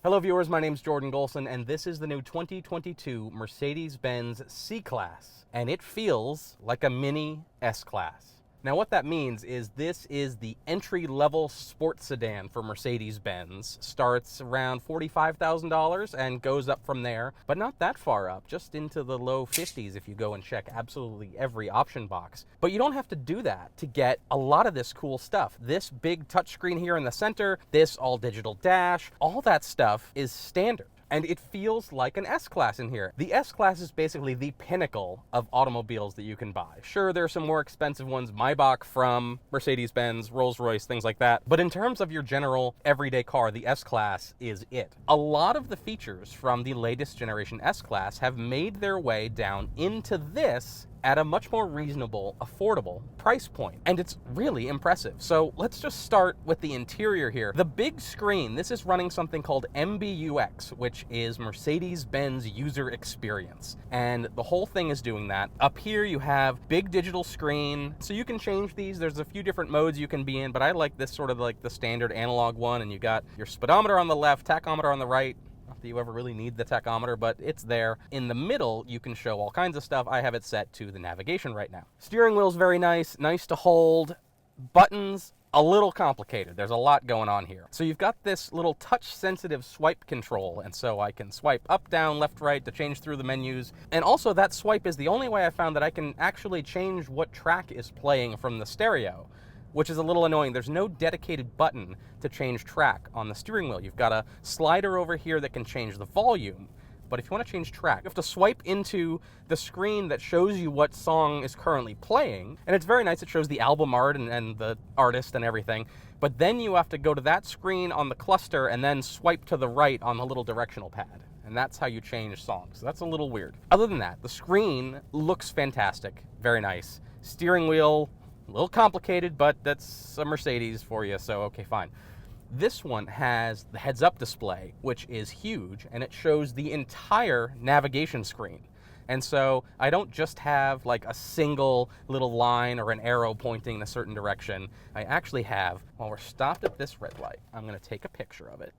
Hello viewers, my name's Jordan Golson, and this is the new 2022 Mercedes-Benz C-Class, and it feels like a mini S-Class. Now what that means is this is the entry-level sports sedan for Mercedes-Benz. Starts around $45,000 and goes up from there, but not that far up, just into the low 50s if you go and check absolutely every option box. But you don't have to do that to get a lot of this cool stuff. This big touchscreen here in the center, this all-digital dash, all that stuff is standard. And it feels like an S-Class in here. The S-Class is basically the pinnacle of automobiles that you can buy. Sure, there are some more expensive ones, Maybach from Mercedes-Benz, Rolls-Royce, things like that. But in terms of your general everyday car, the S-Class is it. A lot of the features from the latest generation S-Class have made their way down into this at a much more reasonable, affordable price point. And it's really impressive. So let's just start with the interior here. The big screen, this is running something called MBUX, which is Mercedes-Benz User Experience. And the whole thing is doing that. Up here you have big digital screen. So you can change these. There's a few different modes you can be in, but I like this sort of like the standard analog one. And you got your speedometer on the left, tachometer on the right. Not that you ever really need the tachometer, but it's there. In the middle, you can show all kinds of stuff. I have it set to the navigation right now. Steering wheel's very nice to hold. Buttons, a little complicated. There's a lot going on here. So you've got this little touch-sensitive swipe control, and so I can swipe up, down, left, right to change through the menus. And also that swipe is the only way I found that I can actually change what track is playing from the stereo, which is a little annoying. There's no dedicated button to change track on the steering wheel. You've got a slider over here that can change the volume, but if you want to change track, you have to swipe into the screen that shows you what song is currently playing, and it's very nice. It shows the album art and the artist and everything, but then you have to go to that screen on the cluster and then swipe to the right on the little directional pad. And that's how you change songs. So that's a little weird. Other than that, the screen looks fantastic, very nice. Steering wheel, a little complicated, but that's a Mercedes for you, so okay, fine. This one has the heads-up display, which is huge, and it shows the entire navigation screen. And so I don't just have like a single little line or an arrow pointing in a certain direction. I actually have, while we're stopped at this red light, I'm going to take a picture of it,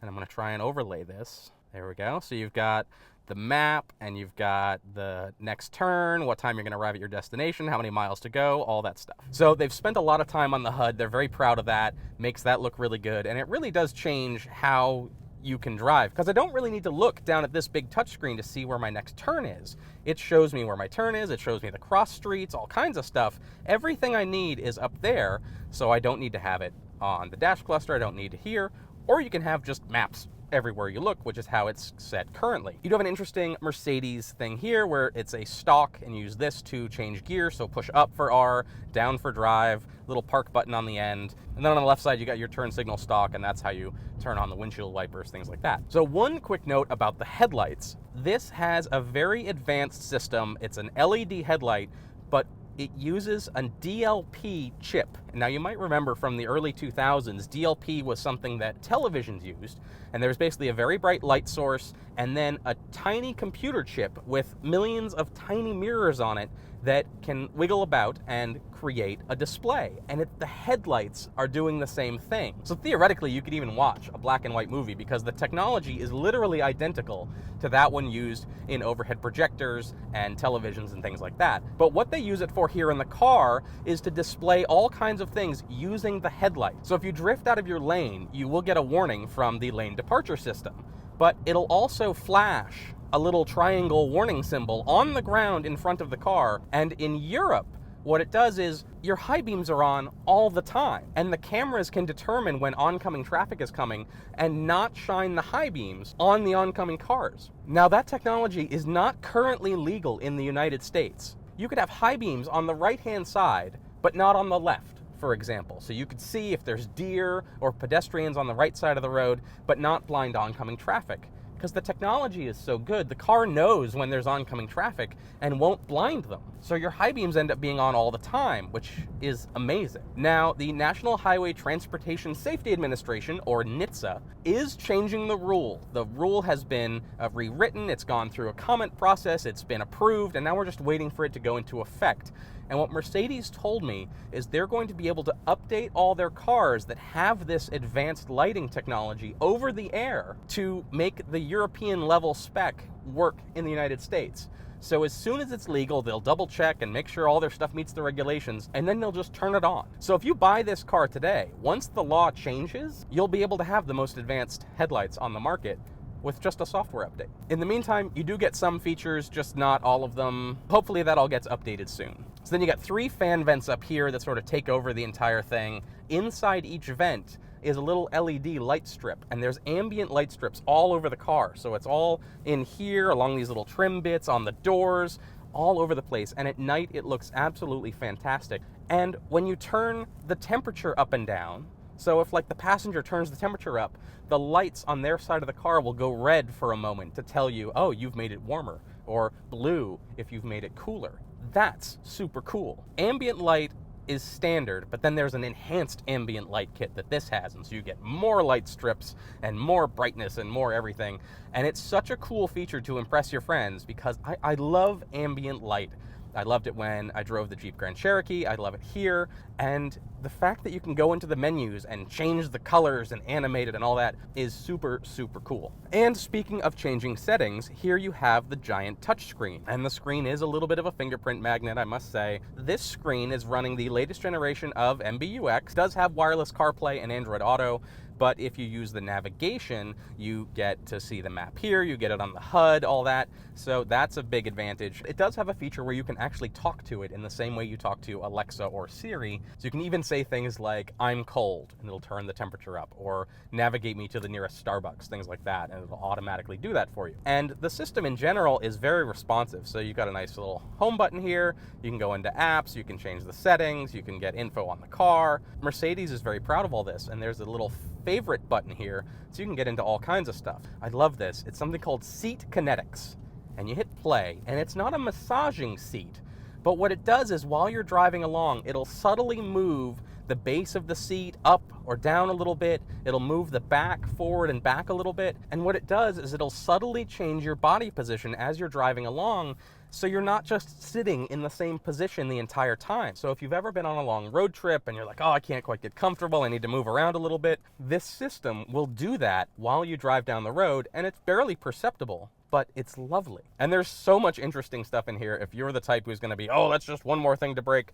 and I'm going to try and overlay this. There we go. So you've got the map, and you've got the next turn, what time you're going to arrive at your destination, how many miles to go, all that stuff. So they've spent a lot of time on the HUD. They're very proud of that, makes that look really good, and it really does change how you can drive, because I don't really need to look down at this big touchscreen to see where my next turn is. It shows me where my turn is, it shows me the cross streets, all kinds of stuff. Everything I need is up there, so I don't need to have it on the dash cluster, I don't need it here, or you can have just maps everywhere you look, which is how it's set currently. You do have an interesting Mercedes thing here where it's a stalk, and you use this to change gear. So push up for R, down for drive, little park button on the end. And then on the left side, you got your turn signal stalk, and that's how you turn on the windshield wipers, things like that. So one quick note about the headlights. This has a very advanced system. It's an LED headlight, but it uses a DLP chip. Now you might remember from the early 2000s, DLP was something that televisions used, and there was basically a very bright light source and then a tiny computer chip with millions of tiny mirrors on it that can wiggle about and create a display. And the headlights are doing the same thing. So theoretically, you could even watch a black and white movie because the technology is literally identical to that one used in overhead projectors and televisions and things like that. But what they use it for here in the car is to display all kinds of things using the headlight. So if you drift out of your lane, you will get a warning from the lane departure system, but it'll also flash a little triangle warning symbol on the ground in front of the car. And in Europe, what it does is your high beams are on all the time, and the cameras can determine when oncoming traffic is coming and not shine the high beams on the oncoming cars. Now that technology is not currently legal in the United States. You could have high beams on the right-hand side, but not on the left, for example. So you could see if there's deer or pedestrians on the right side of the road, but not blind oncoming traffic. Because the technology is so good, the car knows when there's oncoming traffic and won't blind them. So your high beams end up being on all the time, which is amazing. Now, the National Highway Transportation Safety Administration, or NHTSA, is changing the rule. The rule has been rewritten, it's gone through a comment process, it's been approved, and now we're just waiting for it to go into effect. And what Mercedes told me is they're going to be able to update all their cars that have this advanced lighting technology over the air to make the European level spec work in the United States. So as soon as it's legal, they'll double check and make sure all their stuff meets the regulations, and then they'll just turn it on. So if you buy this car today, once the law changes, you'll be able to have the most advanced headlights on the market with just a software update. In the meantime, you do get some features, just not all of them. Hopefully that all gets updated soon. So then you got 3 fan vents up here that sort of take over the entire thing. Inside each vent is a little LED light strip, and there's ambient light strips all over the car. So it's all in here along these little trim bits on the doors, all over the place. And at night it looks absolutely fantastic. And when you turn the temperature up and down, so if like the passenger turns the temperature up, the lights on their side of the car will go red for a moment to tell you, oh, you've made it warmer, or blue if you've made it cooler. That's super cool. Ambient light is standard, but then there's an enhanced ambient light kit that this has, and so you get more light strips and more brightness and more everything. And it's such a cool feature to impress your friends, because I love ambient light. I loved it when I drove the Jeep Grand Cherokee. I love it here. And the fact that you can go into the menus and change the colors and animate it and all that is super, super cool. And speaking of changing settings, here you have the giant touchscreen. And the screen is a little bit of a fingerprint magnet, I must say. This screen is running the latest generation of MBUX. It does have wireless CarPlay and Android Auto, but if you use the navigation, you get to see the map here, you get it on the HUD, all that. So that's a big advantage. It does have a feature where you can actually talk to it in the same way you talk to Alexa or Siri. So you can even say things like, I'm cold, and it'll turn the temperature up, or navigate me to the nearest Starbucks, things like that, and it'll automatically do that for you. And the system in general is very responsive. So you've got a nice little home button here. You can go into apps, you can change the settings, you can get info on the car. Mercedes is very proud of all this, and there's a little favorite button here, so you can get into all kinds of stuff. I love this. It's something called Seat Kinetics, and you hit play, and it's not a massaging seat, but what it does is while you're driving along, it'll subtly move the base of the seat up or down a little bit. It'll move the back forward and back a little bit, and what it does is it'll subtly change your body position as you're driving along, so you're not just sitting in the same position the entire time. So if you've ever been on a long road trip and you're like, oh, I can't quite get comfortable, I need to move around a little bit, this system will do that while you drive down the road, and it's barely perceptible, but it's lovely. And there's so much interesting stuff in here. If you're the type who's gonna be, oh, that's just one more thing to break,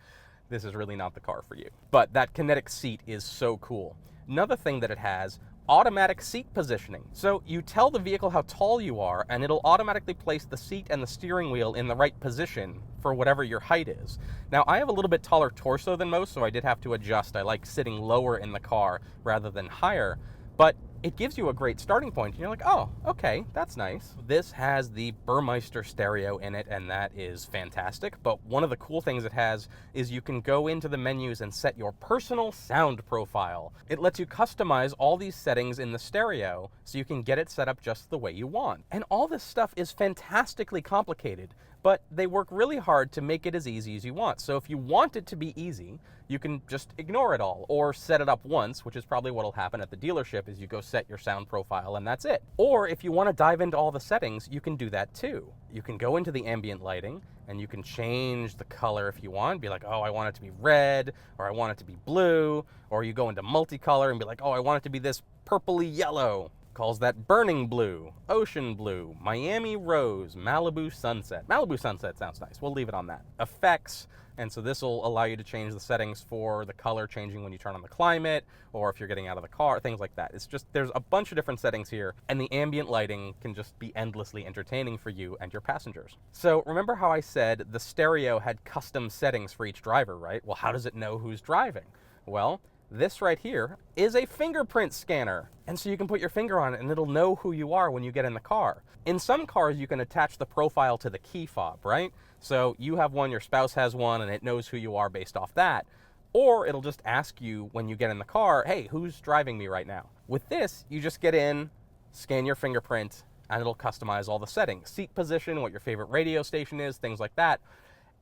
this is really not the car for you. But that kinetic seat is so cool. Another thing that it has, automatic seat positioning. So you tell the vehicle how tall you are, and it'll automatically place the seat and the steering wheel in the right position for whatever your height is. Now, I have a little bit taller torso than most, so I did have to adjust. I like sitting lower in the car rather than higher, but it gives you a great starting point. And you're like, oh, okay, that's nice. This has the Burmeister stereo in it, and that is fantastic. But one of the cool things it has is you can go into the menus and set your personal sound profile. It lets you customize all these settings in the stereo so you can get it set up just the way you want. And all this stuff is fantastically complicated, but they work really hard to make it as easy as you want. So if you want it to be easy, you can just ignore it all or set it up once, which is probably what'll happen at the dealership, is you go set your sound profile and that's it. Or if you want to dive into all the settings, you can do that too. You can go into the ambient lighting and you can change the color if you want. Be like, oh, I want it to be red, or I want it to be blue, or you go into multicolor and be like, oh, I want it to be this purpley yellow. Calls that burning blue, ocean blue, Miami rose, Malibu sunset. Malibu sunset sounds nice. We'll leave it on that. Effects, and so this will allow you to change the settings for the color changing when you turn on the climate, or if you're getting out of the car, things like that. It's just, there's a bunch of different settings here, and the ambient lighting can just be endlessly entertaining for you and your passengers. So remember how I said the stereo had custom settings for each driver, right? Well, how does it know who's driving? Well, this right here is a fingerprint scanner. And so you can put your finger on it and it'll know who you are when you get in the car. In some cars, you can attach the profile to the key fob, right? So you have one, your spouse has one, and it knows who you are based off that. Or it'll just ask you when you get in the car, hey, who's driving me right now? With this, you just get in, scan your fingerprint, and it'll customize all the settings. Seat position, what your favorite radio station is, things like that.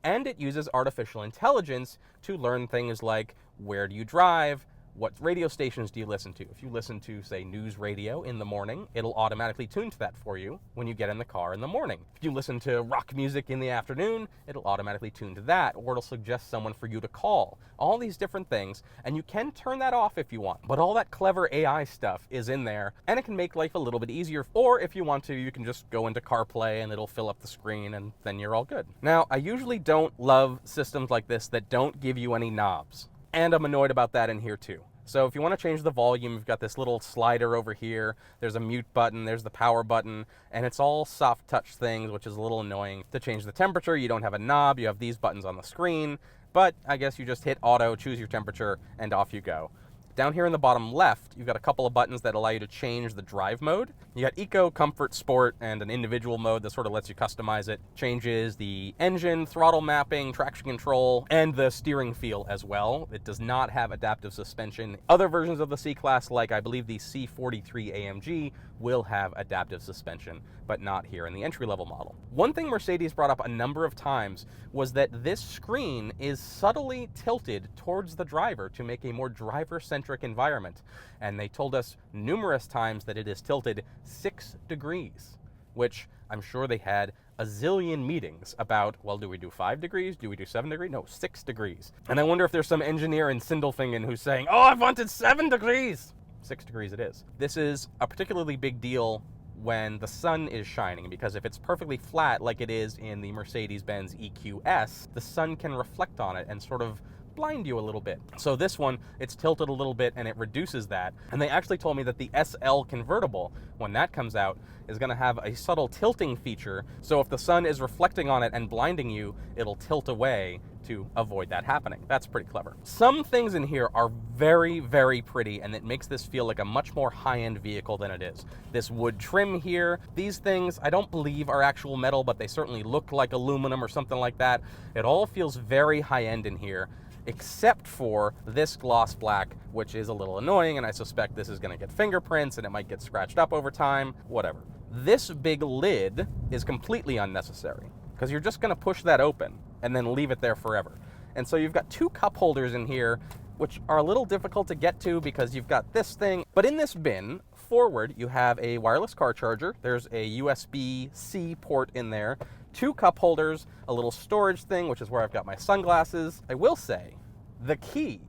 And it uses artificial intelligence to learn things like, where do you drive? What radio stations do you listen to? If you listen to, say, news radio in the morning, it'll automatically tune to that for you when you get in the car in the morning. If you listen to rock music in the afternoon, it'll automatically tune to that, or it'll suggest someone for you to call. All these different things, and you can turn that off if you want. But all that clever AI stuff is in there, and it can make life a little bit easier. Or if you want to, you can just go into CarPlay and it'll fill up the screen, and then you're all good. Now, I usually don't love systems like this that don't give you any knobs. And I'm annoyed about that in here too. So if you want to change the volume, you've got this little slider over here. There's a mute button, there's the power button, and it's all soft touch things, which is a little annoying. To change the temperature, you don't have a knob, you have these buttons on the screen, but I guess you just hit auto, choose your temperature, and off you go. Down here in the bottom left, you've got a couple of buttons that allow you to change the drive mode. You got Eco, Comfort, Sport, and an individual mode that sort of lets you customize it. Changes the engine, throttle mapping, traction control, and the steering feel as well. It does not have adaptive suspension. Other versions of the C-Class, like I believe the C43 AMG, will have adaptive suspension, but not here in the entry-level model. One thing Mercedes brought up a number of times was that this screen is subtly tilted towards the driver to make a more driver-centric environment. And they told us numerous times that it is tilted 6 degrees, which I'm sure they had a zillion meetings about, well, do we do 5 degrees? Do we do 7 degrees? No, 6 degrees. And I wonder if there's some engineer in Sindelfingen who's saying, oh, I wanted 7 degrees. 6 degrees it is. This is a particularly big deal when the sun is shining, because if it's perfectly flat like it is in the Mercedes-Benz EQS, the sun can reflect on it and sort of blind you a little bit. So this one, it's tilted a little bit and it reduces that. And they actually told me that the SL convertible, when that comes out, is going to have a subtle tilting feature. So if the sun is reflecting on it and blinding you, it'll tilt away to avoid that happening. That's pretty clever. Some things in here are very, very pretty, and it makes this feel like a much more high-end vehicle than it is. This wood trim here, these things I don't believe are actual metal, but they certainly look like aluminum or something like that. It all feels very high-end in here, except for this gloss black, which is a little annoying, and I suspect this is going to get fingerprints and it might get scratched up over time, whatever. This big lid is completely unnecessary, because you're just going to push that open and then leave it there forever. And so you've got 2 cup holders in here, which are a little difficult to get to because you've got this thing. But in this bin, forward, you have a wireless car charger. There's a USB-C port in there, 2 cup holders, a little storage thing, which is where I've got my sunglasses. I will say, the key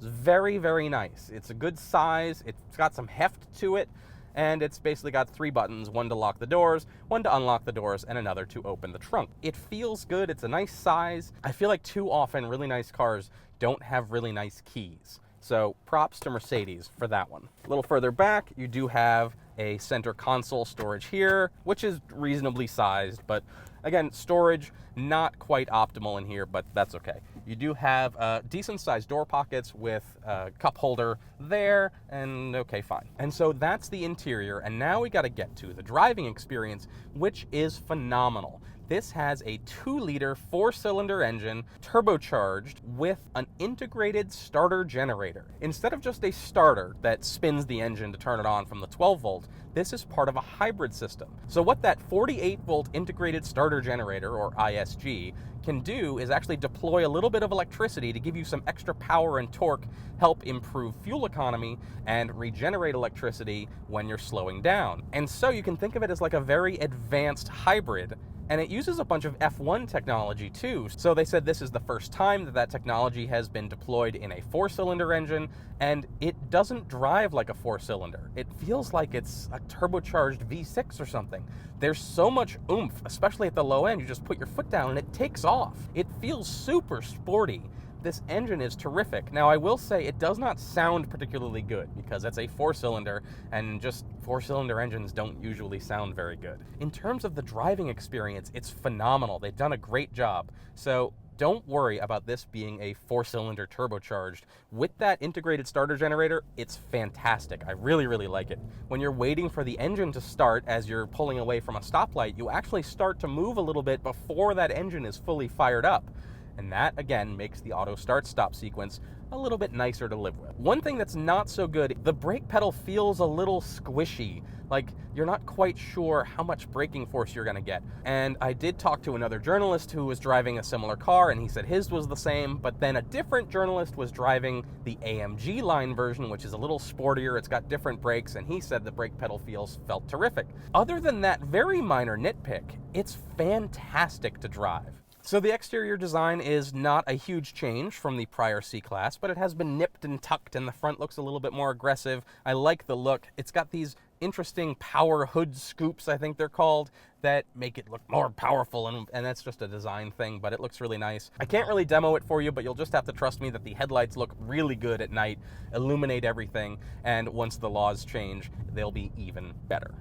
is very, very nice. It's a good size, it's got some heft to it, and it's basically got 3 buttons, one to lock the doors, one to unlock the doors, and another to open the trunk. It feels good, it's a nice size. I feel like too often really nice cars don't have really nice keys. So props to Mercedes for that one. A little further back, you do have a center console storage here, which is reasonably sized, but again, storage not quite optimal in here, but that's okay. You do have decent sized door pockets with a cup holder there, and okay, fine. And so that's the interior, and now we gotta get to the driving experience, which is phenomenal. This has a 2-liter 4-cylinder engine, turbocharged, with an integrated starter generator. Instead of just a starter that spins the engine to turn it on from the 12-volt, this is part of a hybrid system. So what that 48-volt integrated starter generator, or ISG, can do is actually deploy a little bit of electricity to give you some extra power and torque, help improve fuel economy, and regenerate electricity when you're slowing down. And so you can think of it as like a very advanced hybrid. And it uses a bunch of F1 technology too. So they said this is the first time that that technology has been deployed in a 4-cylinder engine, and it doesn't drive like a 4-cylinder. It feels like it's a turbocharged V6 or something. There's so much oomph, especially at the low end. You just put your foot down and it takes off. It feels super sporty. This engine is terrific. Now, I will say it does not sound particularly good because it's a 4-cylinder, and just 4-cylinder engines don't usually sound very good. In terms of the driving experience, it's phenomenal. They've done a great job. So don't worry about this being a 4-cylinder turbocharged. With that integrated starter generator, it's fantastic. I really, really like it. When you're waiting for the engine to start as you're pulling away from a stoplight, you actually start to move a little bit before that engine is fully fired up. And that, again, makes the auto start-stop sequence a little bit nicer to live with. One thing that's not so good, the brake pedal feels a little squishy. Like, you're not quite sure how much braking force you're gonna get. And I did talk to another journalist who was driving a similar car, and he said his was the same, but then a different journalist was driving the AMG line version, which is a little sportier, it's got different brakes, and he said the brake pedal felt terrific. Other than that very minor nitpick, it's fantastic to drive. So the exterior design is not a huge change from the prior C-Class, but it has been nipped and tucked, and the front looks a little bit more aggressive. I like the look. It's got these interesting power hood scoops, I think they're called, that make it look more powerful, and that's just a design thing, but it looks really nice. I can't really demo it for you, but you'll just have to trust me that the headlights look really good at night, illuminate everything, and once the laws change, they'll be even better.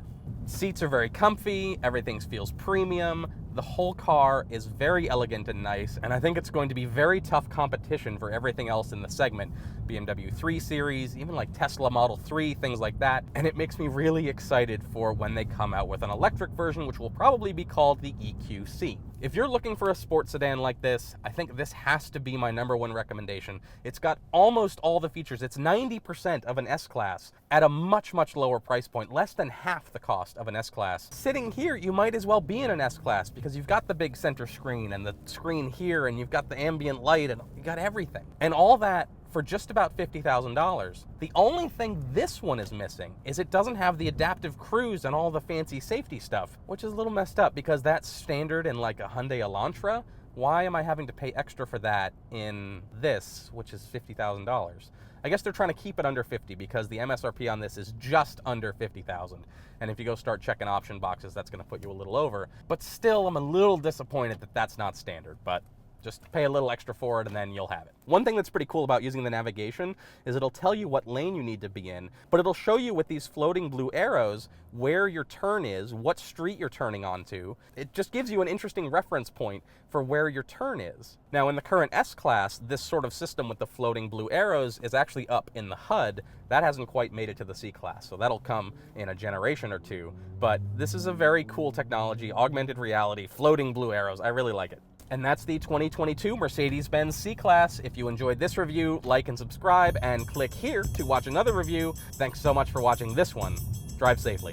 Seats are very comfy, everything feels premium, the whole car is very elegant and nice, and I think it's going to be very tough competition for everything else in the segment. BMW 3 Series, even like Tesla Model 3, things like that, and it makes me really excited for when they come out with an electric version, which will probably be called the EQC. If you're looking for a sports sedan like this, I think this has to be my #1 recommendation. It's got almost all the features. It's 90% of an S-Class at a much, much lower price point, less than half the cost of an S-Class. Sitting here, you might as well be in an S-Class because you've got the big center screen and the screen here, and you've got the ambient light, and you got everything. And all that for just about $50,000. The only thing this one is missing is it doesn't have the adaptive cruise and all the fancy safety stuff, which is a little messed up because that's standard in like a Hyundai Elantra. Why am I having to pay extra for that in this, which is $50,000? I guess they're trying to keep it under 50 because the MSRP on this is just under 50,000. And if you go start checking option boxes, that's going to put you a little over. But still, I'm a little disappointed that that's not standard, but just pay a little extra for it and then you'll have it. One thing that's pretty cool about using the navigation is it'll tell you what lane you need to be in, but it'll show you with these floating blue arrows where your turn is, what street you're turning onto. It just gives you an interesting reference point for where your turn is. Now in the current S-Class, this sort of system with the floating blue arrows is actually up in the HUD. That hasn't quite made it to the C-Class, so that'll come in a generation or two. But this is a very cool technology, augmented reality, floating blue arrows. I really like it. And that's the 2022 Mercedes-Benz C-Class. If you enjoyed this review, like and subscribe, and click here to watch another review. Thanks so much for watching this one. Drive safely.